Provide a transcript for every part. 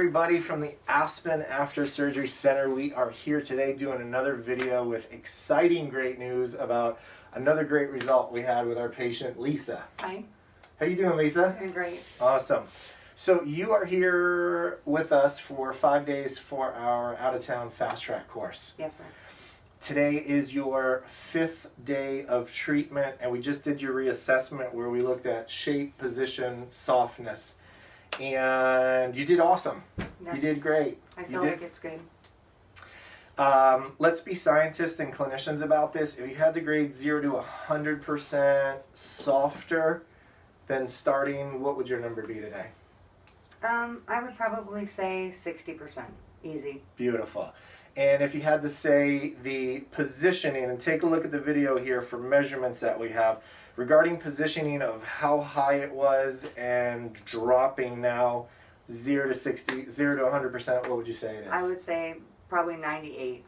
everybody from the Aspen After Surgery Center. We are here today doing another video with exciting great news about another great result we had with our patient Lisa. Hi. How you doing, Lisa? Doing great. Awesome. So you are here with us for 5 days for our out-of-town fast track course. Yes, sir. Today is your 5th day of treatment, and we just did your reassessment where we looked at shape, position, softness. And you did awesome. Yes. You did great. I feel like it's good. Let's be scientists and clinicians about this. If you had to grade 0 to 100% softer than starting, what would your number be today? I would probably say 60%. Easy. Beautiful. And if you had to say the positioning, and take a look at the video here for measurements that we have, regarding positioning of how high it was and dropping now 0 to 60, 0 to 100%, what would you say it is? I would say probably 98%.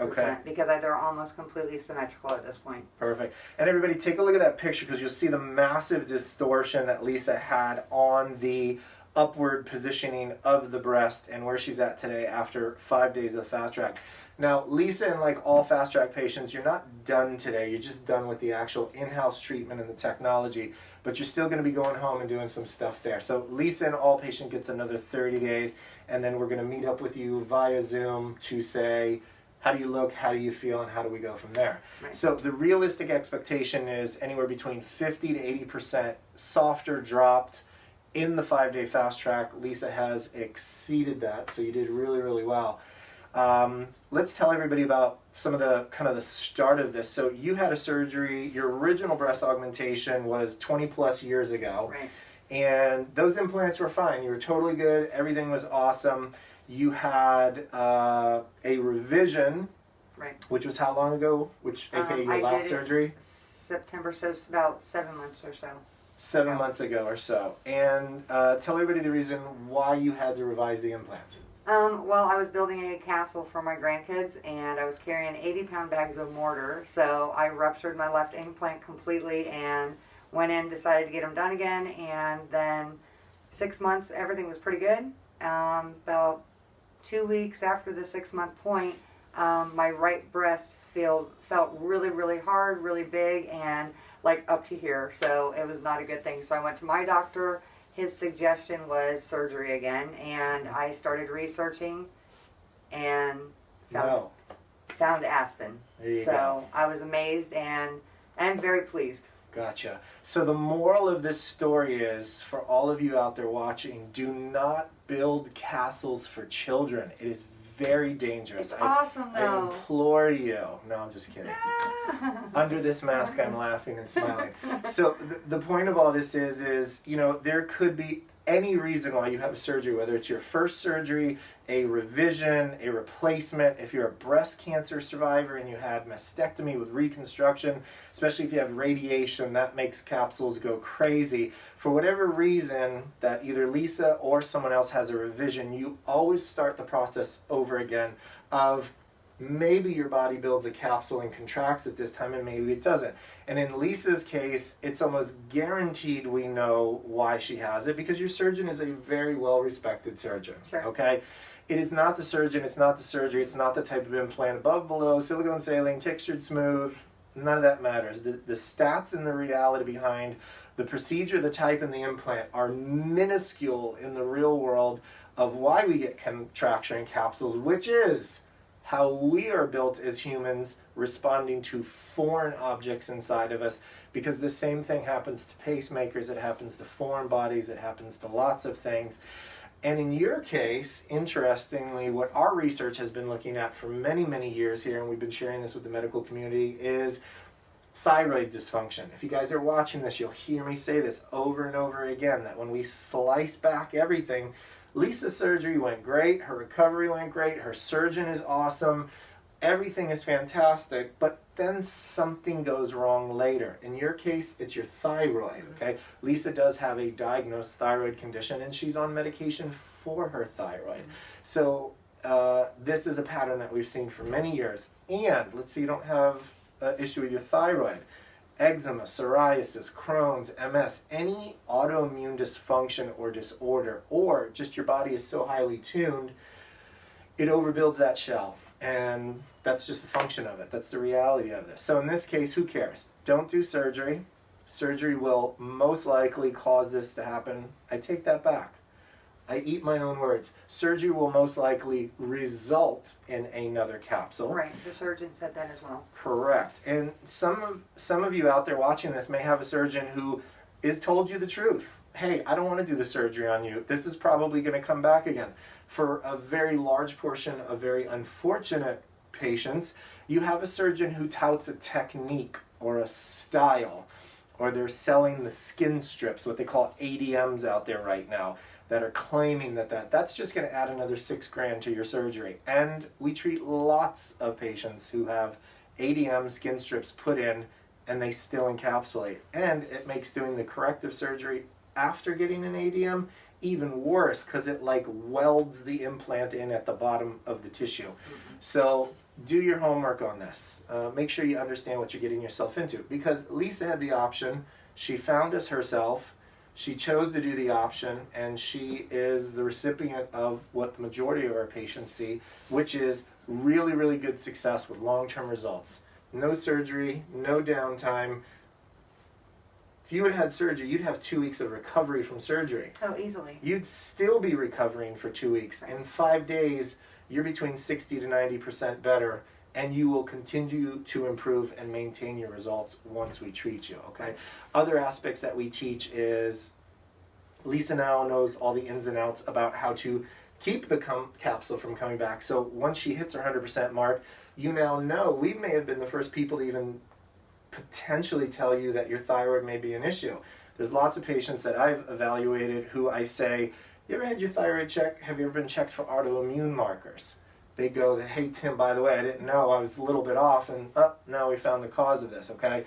Okay. Because they're almost completely symmetrical at this point. Perfect. And everybody take a look at that picture because you'll see the massive distortion that Lisa had on the upward positioning of the breast and where she's at today after 5 days of fast track. Now, Lisa, and like all fast track patients, you're not done today. You're just done with the actual in-house treatment and the technology, but you're still going to be going home and doing some stuff there. So Lisa and all patient gets another 30 days, and then we're going to meet up with you via Zoom to say, how do you look, how do you feel, and how do we go from there? Right. So the realistic expectation is anywhere between 50 to 80% softer dropped in the 5-day fast track. Lisa has exceeded that, so you did really, really well. Let's tell everybody about some of the kind of the start of this. So you had a surgery, your original breast augmentation was 20 plus years ago. Right. And those implants were fine. You were totally good. Everything was awesome. You had a revision, Right. which was how long ago? Which, aka your last surgery? September, so it's about 7 months or so. 7 months ago or so. And tell everybody the reason why you had to revise the implants. Well, I was building a castle for my grandkids, and I was carrying 80-pound bags of mortar, so I ruptured my left implant completely and went in, decided to get them done again, and then 6 months, everything was pretty good. About 2 weeks after the 6-month point, my right breast felt really, really hard, really big, and like up to here, so it was not a good thing. So I went to my doctor. His suggestion was surgery again, and I started researching and found Aspen. There you so go. I was amazed, and I'm very pleased. Gotcha. So the moral of this story is, for all of you out there watching, do not build castles for children. It is very dangerous. It's awesome, though. I implore you. No, I'm just kidding. Under this mask, I'm laughing and smiling. So the point of all this is, you know, there could be any reason why you have a surgery, whether it's your first surgery, a revision, a replacement. If you're a breast cancer survivor and you had mastectomy with reconstruction, especially if you have radiation, that makes capsules go crazy. For whatever reason that either Lisa or someone else has a revision, you always start the process over again of maybe your body builds a capsule and contracts at this time, and maybe it doesn't. And in Lisa's case, it's almost guaranteed we know why she has it, because your surgeon is a very well-respected surgeon. Sure. Okay? It is not the surgeon, it's not the surgery, it's not the type of implant above, below, silicone saline, textured smooth, none of that matters. The stats and the reality behind the procedure, the type, and the implant are minuscule in the real world of why we get contracture in capsules, which is how we are built as humans, responding to foreign objects inside of us, because the same thing happens to pacemakers, it happens to foreign bodies, it happens to lots of things. And in your case, interestingly, what our research has been looking at for many, many years here, and we've been sharing this with the medical community, is thyroid dysfunction. If you guys are watching this, you'll hear me say this over and over again, that when we slice back everything, Lisa's surgery went great, her recovery went great, her surgeon is awesome, everything is fantastic, but then something goes wrong later. In your case, it's your thyroid, okay? Lisa does have a diagnosed thyroid condition, and she's on medication for her thyroid. So this is a pattern that we've seen for many years. And let's say you don't have an issue with your thyroid. eczema, psoriasis, Crohn's, MS, any autoimmune dysfunction or disorder, or just your body is so highly tuned, it overbuilds that shell. And that's just a function of it. That's the reality of this. So in this case, who cares? Don't do surgery. Surgery will most likely cause this to happen. I take that back. I eat my own words. Surgery will most likely result in another capsule. Right, the surgeon said that as well. Correct. And some of you out there watching this may have a surgeon who is told you the truth. Hey, I don't want to do the surgery on you. This is probably going to come back again. For a very large portion of very unfortunate patients, you have a surgeon who touts a technique or a style, or they're selling the skin strips, what they call ADMs out there right now, that are claiming that's just going to add another $6,000 to your surgery. And we treat lots of patients who have ADM skin strips put in and they still encapsulate. And it makes doing the corrective surgery after getting an ADM even worse, because it like welds the implant in at the bottom of the tissue. Mm-hmm. So do your homework on this. Make sure you understand what you're getting yourself into, because Lisa had the option. She found us herself. She chose to do the option, and she is the recipient of what the majority of our patients see, which is really, really good success with long-term results. No surgery, no downtime. If you had had surgery, you'd have 2 weeks of recovery from surgery. Oh, easily. You'd still be recovering for 2 weeks. In 5 days, you're between 60 to 90% better, and you will continue to improve and maintain your results once we treat you, okay? Other aspects that we teach is Lisa now knows all the ins and outs about how to keep the capsule from coming back. So once she hits her 100% mark, you now know, we may have been the first people to even potentially tell you that your thyroid may be an issue. There's lots of patients that I've evaluated who I say, you ever had your thyroid checked? Have you ever been checked for autoimmune markers? They go, hey Tim, by the way, I didn't know, I was a little bit off, and now we found the cause of this, okay?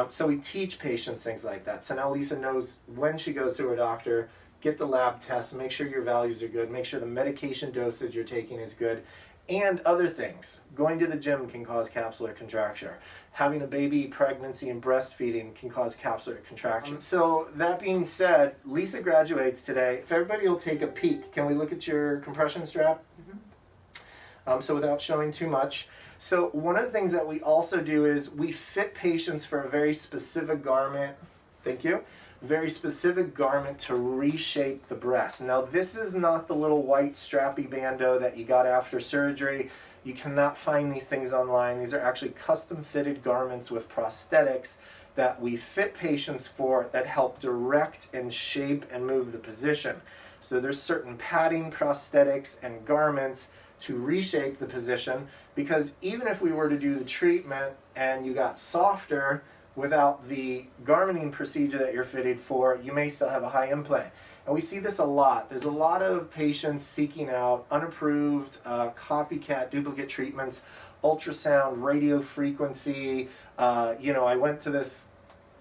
So we teach patients things like that. So now Lisa knows when she goes to her doctor, get the lab tests, make sure your values are good, make sure the medication dosage you're taking is good, and other things. Going to the gym can cause capsular contracture. Having a baby, pregnancy, and breastfeeding can cause capsular contraction. So that being said, Lisa graduates today. If everybody will take a peek, can we look at your compression strap? Mm-hmm. So without showing too much. So one of the things that we also do is we fit patients for a very specific garment. Thank you. Very specific garment to reshape the breast. Now this is not the little white strappy bandeau that you got after surgery. You cannot find these things online. These are actually custom fitted garments with prosthetics that we fit patients for that help direct and shape and move the position. So there's certain padding, prosthetics, and garments to reshape the position, because even if we were to do the treatment and you got softer without the garmenting procedure that you're fitted for, you may still have a high implant. And we see this a lot. There's a lot of patients seeking out unapproved, copycat, duplicate treatments, ultrasound, radio frequency. I went to this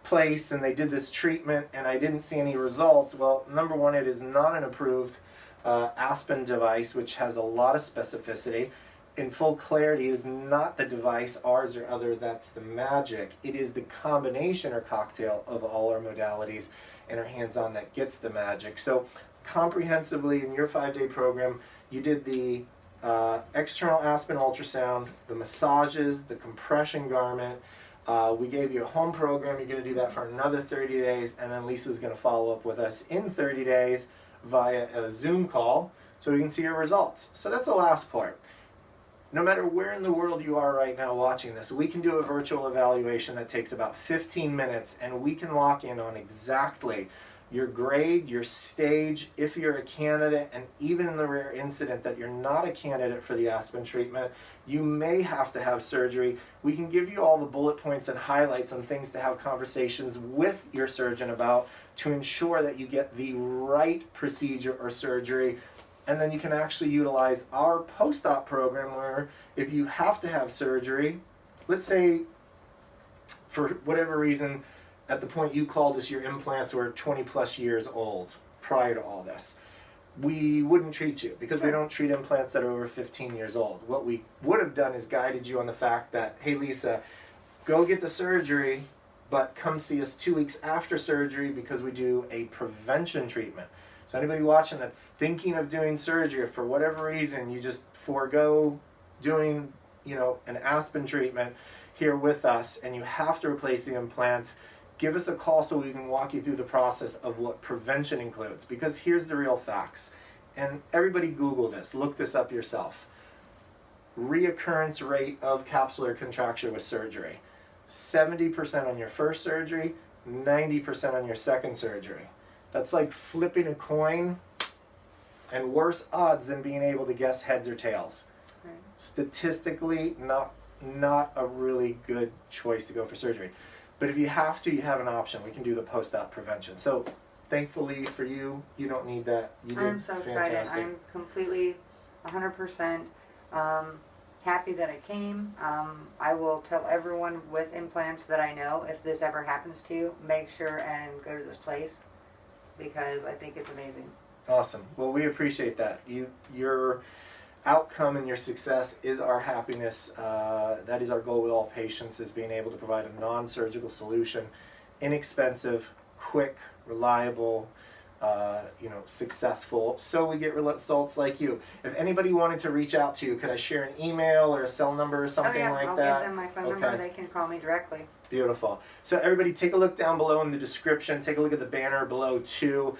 place and they did this treatment and I didn't see any results. Well, number one, it is not an approved Aspen device, which has a lot of specificity. In full clarity, it is not the device, ours or other, that's the magic. It is the combination or cocktail of all our modalities and our hands-on that gets the magic. So comprehensively in your 5-day program, you did the external Aspen ultrasound, the massages, the compression garment. We gave you a home program. You're going to do that for another 30 days, and then Lisa's going to follow up with us in 30 days via a Zoom call so we can see your results. So that's the last part. No matter where in the world you are right now watching this, we can do a virtual evaluation that takes about 15 minutes, and we can lock in on exactly your grade, your stage, if you're a candidate, and even in the rare incident that you're not a candidate for the Aspen treatment, you may have to have surgery. We can give you all the bullet points and highlights and things to have conversations with your surgeon about to ensure that you get the right procedure or surgery. And then you can actually utilize our post-op program where if you have to have surgery, let's say for whatever reason, at the point you called us, your implants were 20 plus years old prior to all this. We wouldn't treat you because we don't treat implants that are over 15 years old. What we would have done is guided you on the fact that, hey Lisa, go get the surgery, but come see us 2 weeks after surgery because we do a prevention treatment. So anybody watching that's thinking of doing surgery, if for whatever reason you just forego doing, an Aspen treatment here with us and you have to replace the implants, give us a call so we can walk you through the process of what prevention includes. Because here's the real facts. And everybody Google this, look this up yourself. Reoccurrence rate of capsular contracture with surgery. 70% on your first surgery, 90% on your second surgery. That's like flipping a coin, and worse odds than being able to guess heads or tails. Right. Statistically, not a really good choice to go for surgery. But if you have to, you have an option. We can do the post-op prevention. So thankfully for you, you don't need that. You did I'm so excited. fantastic. I'm completely 100% happy that I came. I will tell everyone with implants that I know, if this ever happens to you, make sure and go to this place because I think it's amazing. Awesome. Well, we appreciate that. Your outcome and your success is our happiness. That is our goal with all patients, is being able to provide a non-surgical solution, inexpensive, quick, reliable, successful, so we get results like you. If anybody wanted to reach out to you, could I share an email or a cell number or something like I'll that? give them my phone number. They can call me directly. Beautiful. So everybody take a look down below in the description. Take a look at the banner below too.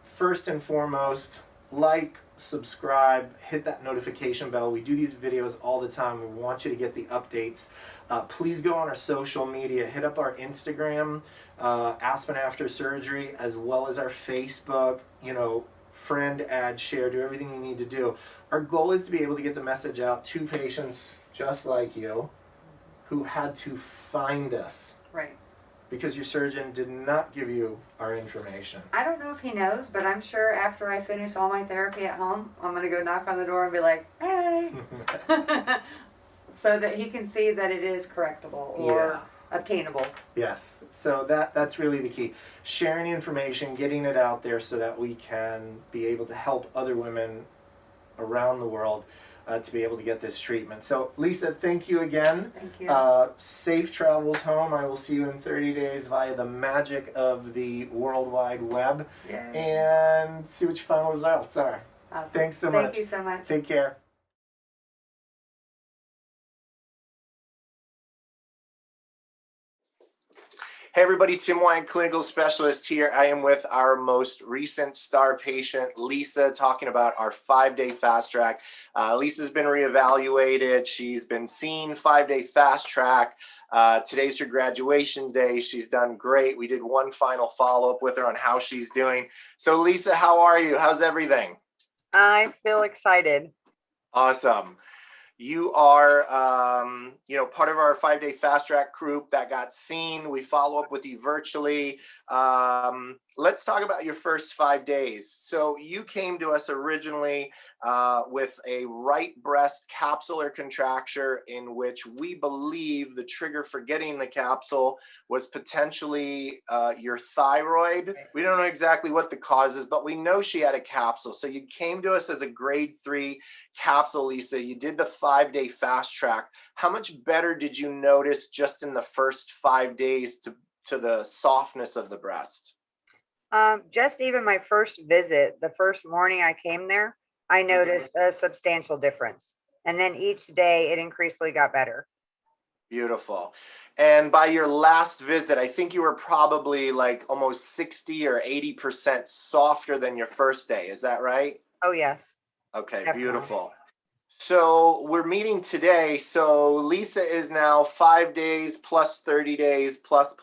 First and foremost, like, subscribe, hit that notification bell. We do these videos all the time. We want you to get the updates. Please go on our social media. Hit up our Instagram, Aspen After Surgery, as well as our Facebook. Friend, add, share, do everything you need to do. Our goal is to be able to get the message out to patients just like you who had to find us. Right. Because your surgeon did not give you our information. I don't know if he knows, but I'm sure after I finish all my therapy at home, I'm going to go knock on the door and be like, hey. So that he can see that it is correctable or obtainable. Yes. So that's really the key. Sharing information, getting it out there so that we can be able to help other women around the world to be able to get this treatment. So Lisa, thank you again. Thank you. Safe travels home. I will see you in 30 days via the magic of the World Wide Web. Yay. And see what your final results are. Awesome. Thanks so much. Thank you so much. Take care. Hey everybody, Tim Wyatt, clinical specialist here. I am with our most recent star patient, Lisa, talking about our 5-day fast track. Lisa's been reevaluated. She's been seen 5-day fast track. Today's her graduation day. She's done great. We did one final follow-up with her on how she's doing. So Lisa, how are you? How's everything? I feel excited. Awesome. You are, part of our 5-day fast track group that got seen. We follow up with you virtually. Let's talk about your first 5 days. So you came to us originally with a right breast capsular contracture, in which we believe the trigger for getting the capsule was potentially your thyroid. We don't know exactly what the cause is, but we know she had a capsule. So you came to us as a grade 3 capsule, Lisa. You did the 5-day fast track. How much better did you notice just in the first 5 days to the softness of the breast? Just even my first visit, the first morning I came there, I noticed a substantial difference. And then each day it increasingly got better. Beautiful. And by your last visit, I think you were probably like almost 60 or 80% softer than your first day. Is that right? Oh, yes. Okay, Definitely. beautiful. So we're meeting today. So Lisa is now 5 days plus 30 days plus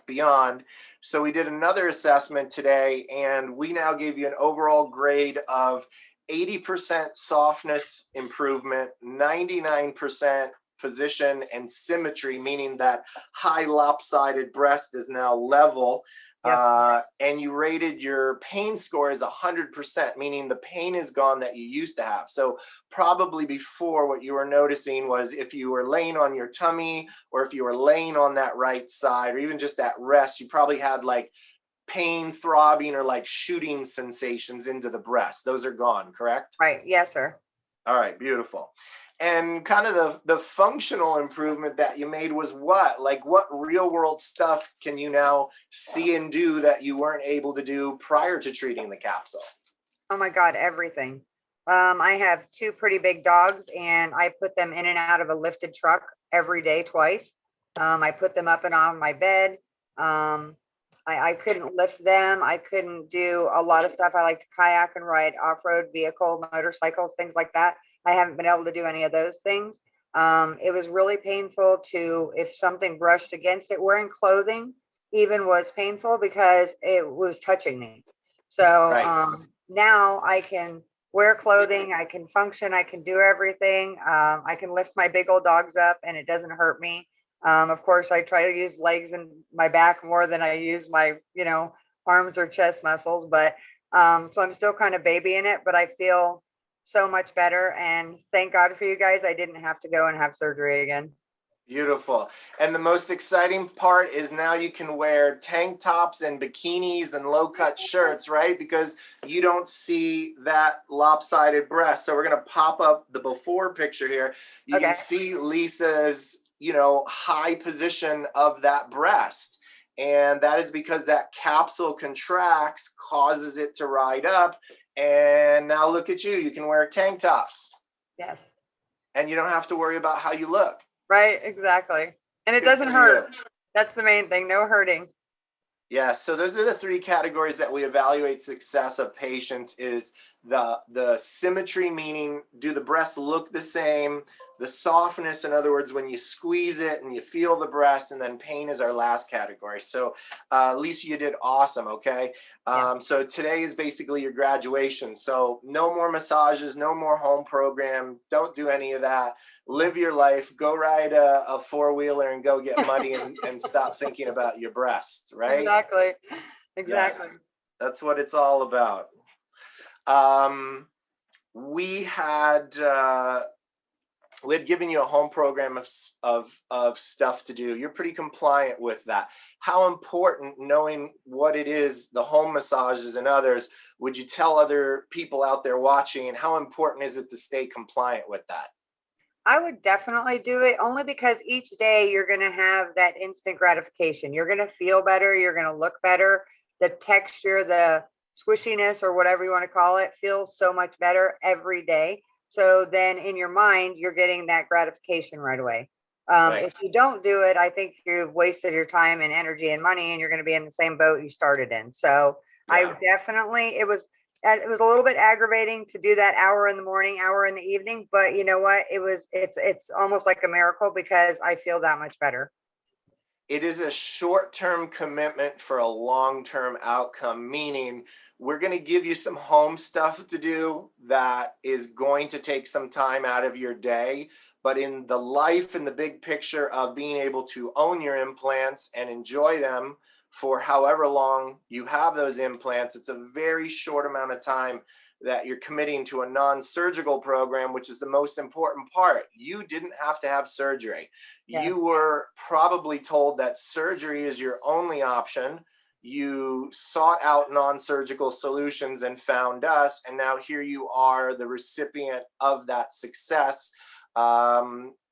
beyond. So we did another assessment today, and we now gave you an overall grade of 80% softness improvement, 99% position and symmetry, meaning that high lopsided breast is now level. Yes. And you rated your pain score as 100%, meaning the pain is gone that you used to have. So probably before, what you were noticing was if you were laying on your tummy, or if you were laying on that right side, or even just at rest, you probably had like pain, throbbing, or like shooting sensations into the breast. Those are gone, correct? Right. Yes, sir. All right, beautiful. And kind of the functional improvement that you made was what? Like what real world stuff can you now see and do that you weren't able to do prior to treating the capsule? Oh my God, everything. I have two pretty big dogs and I put them in and out of a lifted truck every day, twice. I put them up and on my bed. Um, I couldn't lift them. I couldn't do a lot of stuff. I like to kayak and ride off-road vehicle, motorcycles, things like that. I haven't been able to do any of those things. It was really painful to, if something brushed against it, wearing clothing even was painful because it was touching me. So Right. now I can wear clothing, I can function, I can do everything. I can lift my big old dogs up and it doesn't hurt me. Of course, I try to use legs and my back more than I use my, arms or chest muscles. But so I'm still kind of babying it, but I feel so much better. And thank God for you guys. I didn't have to go and have surgery again. Beautiful. And the most exciting part is now you can wear tank tops and bikinis and low cut shirts, right? Because you don't see that lopsided breast. So we're going to pop up the before picture here. You can Okay. see Lisa's, high position of that breast. And that is because that capsule contracts, causes it to ride up. And now look at you. You can wear tank tops Yes. and you don't have to worry about how you look. Right. Exactly. And it Good doesn't for hurt. you. That's the main thing. No hurting. Yeah, so those are the three categories that we evaluate success of patients is the symmetry, meaning do the breasts look the same, the softness, in other words, when you squeeze it and you feel the breast, and then pain is our last category. So Lisa, you did awesome, okay? Yeah. So today is basically your graduation. So no more massages, no more home program, don't do any of that. Live your life, go ride a four-wheeler and go get muddy and stop thinking about your breasts, right? Exactly. Yes, Exactly. that's what it's all about. Um, we had given you a home program of stuff to do. You're pretty compliant with that. How important, knowing what it is, the home massages and others, would you tell other people out there watching, and how important is it to stay compliant with that? I would definitely do it only because each day you're going to have that instant gratification. You're going to feel better. You're going to look better. The texture, the squishiness, or whatever you want to call it, feels so much better every day. So then in your mind, you're getting that gratification right away. Right. If you don't do it, I think you've wasted your time and energy and money, and you're going to be in the same boat you started in. So I Yeah. definitely, it was a little bit aggravating to do that hour in the morning, hour in the evening, but you know what? It's almost like a miracle because I feel that much better. It is a short-term commitment for a long-term outcome, meaning we're going to give you some home stuff to do that is going to take some time out of your day. But in the life and the big picture of being able to own your implants and enjoy them for however long you have those implants, it's a very short amount of time that you're committing to a non-surgical program, which is the most important part. You didn't have to have surgery. Yes. You were probably told that surgery is your only option. You sought out non-surgical solutions and found us, and now here you are, the recipient of that success,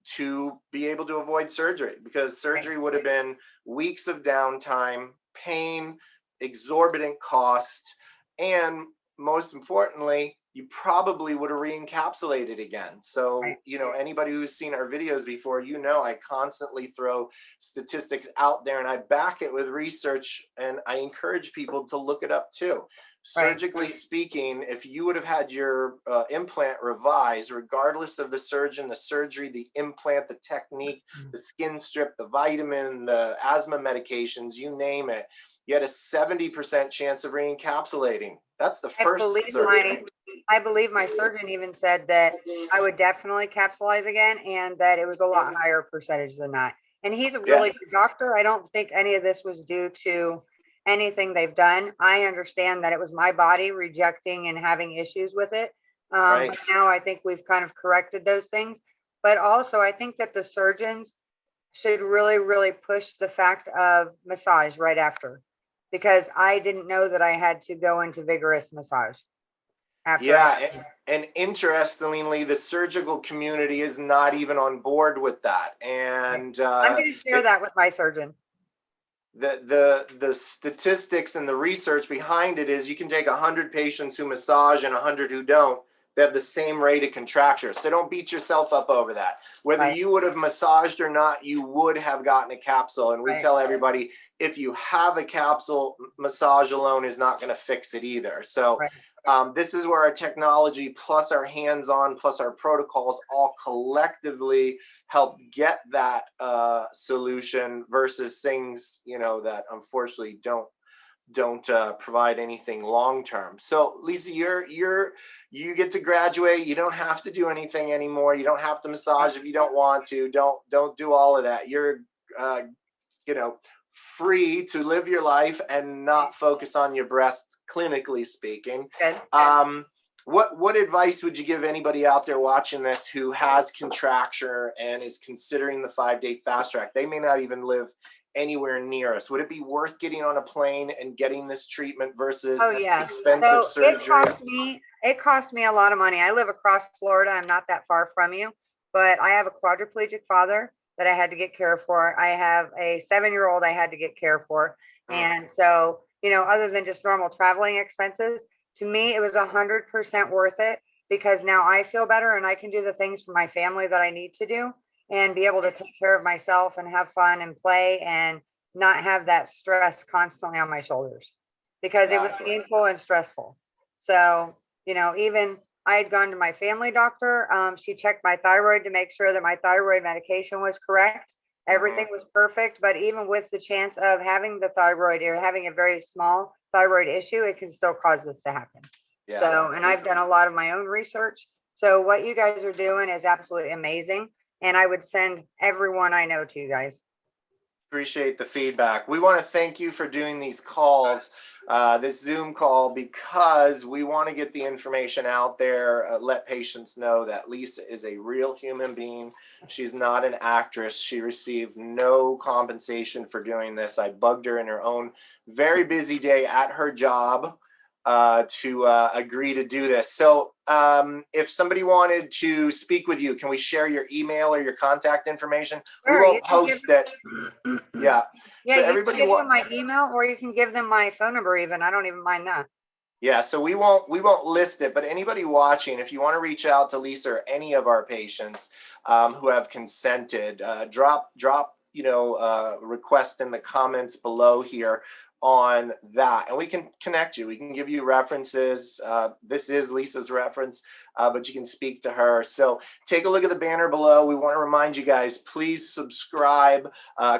to be able to avoid surgery, because surgery would have been weeks of downtime, pain, exorbitant cost, and most importantly, you probably would have re-encapsulated again. So, Right. Anybody who's seen our videos before, I constantly throw statistics out there and I back it with research, and I encourage people to look it up too. Right. Surgically speaking, if you would have had your implant revised, regardless of the surgeon, the surgery, the implant, the technique, the skin strip, the vitamin, the asthma medications, you name it, you had a 70% chance of re-encapsulating. That's the I first believe my surgery. I believe my surgeon even said that I would definitely capsulize again and that it was a lot higher percentage than that. And he's a really Yes, good doctor. I don't think any of this was due to anything they've done. I understand that it was my body rejecting and having issues with it. right. But now I think we've kind of corrected those things. But also, I think that the surgeons should really, really push the fact of massage right after, because I didn't know that I had to go into vigorous massage. after I. Yeah, and interestingly, the surgical community is not even on board with that. And I'm going to share that with my surgeon. the statistics and the research behind it is you can take 100 patients who massage and 100 who don't. They have the same rate of contracture. So don't beat yourself up over that. Whether Right. you would have massaged or not, you would have gotten a capsule. And we Right. tell everybody, if you have a capsule, massage alone is not going to fix it either. So Right. this is where our technology plus our hands-on plus our protocols all collectively help get that solution versus things, you know, that unfortunately don't provide anything long term. So Lisa, you get to graduate. You don't have to do anything anymore. You don't have to massage if you don't want to. Don't do all of that. You're you know, free to live your life and not focus on your breast, clinically speaking. Good. What advice would you give anybody out there watching this who has contracture and is considering the 5-day fast track? They may not even live anywhere near us. Would it be worth getting on a plane and getting this treatment versus expensive surgery? It cost me a lot of money. I live across Florida. I'm not that far from you, but I have a quadriplegic father that I had to get care for. I have a 7-year-old I had to get care for. And so, you know, other than just normal traveling expenses, to me, it was 100% worth it because now I feel better and I can do the things for my family that I need to do and be able to take care of myself and have fun and play and not have that stress constantly on my shoulders because it was painful and stressful. So, you know, even I had gone to my family doctor. She checked my thyroid to make sure that my thyroid medication was correct. Everything was perfect, but even with the chance of having the thyroid or having a very small thyroid issue, it can still cause this to happen. Yeah. So, and I've done a lot of my own research. So what you guys are doing is absolutely amazing. And I would send everyone I know to you guys. Appreciate the feedback. We want to thank you for doing these calls, this Zoom call, because we want to get the information out there, let patients know that Lisa is a real human being. She's not an actress. She received no compensation for doing this. I bugged her in her own very busy day at her job to agree to do this. So if somebody wanted to speak with you, can we share your email or your contact information? Sure, we won't post it. Yeah. Yeah, so you everybody can give them my email or you can give them my phone number even. I don't even mind that. Yeah, so we won't list it, but anybody watching, if you want to reach out to Lisa or any of our patients who have consented, drop request in the comments below here on that, and we can connect you. We can give you references. This is Lisa's reference, but you can speak to her. So take a look at the banner below. We want to remind you guys, please subscribe,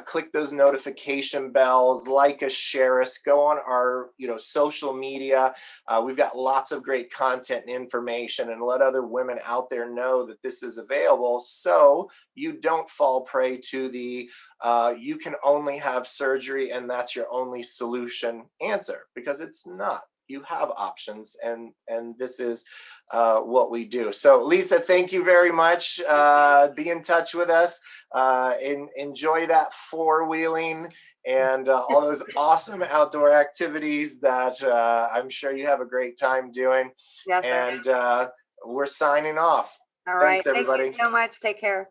click those notification bells, like us, share us, go on our social media. We've got lots of great content and information, and let other women out there know that this is available so you don't fall prey to the you can only have surgery and that's your only solution answer, because it's not. You have options, and this is what we do. So Lisa, thank you very much. Be in touch with us. Enjoy that four-wheeling and all those awesome outdoor activities that I'm sure you have a great time doing. Yes, and we're signing off. All right. Thanks, everybody. Thank you so much. Take care.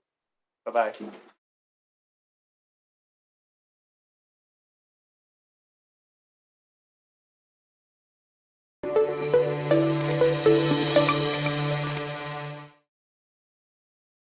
Bye-bye.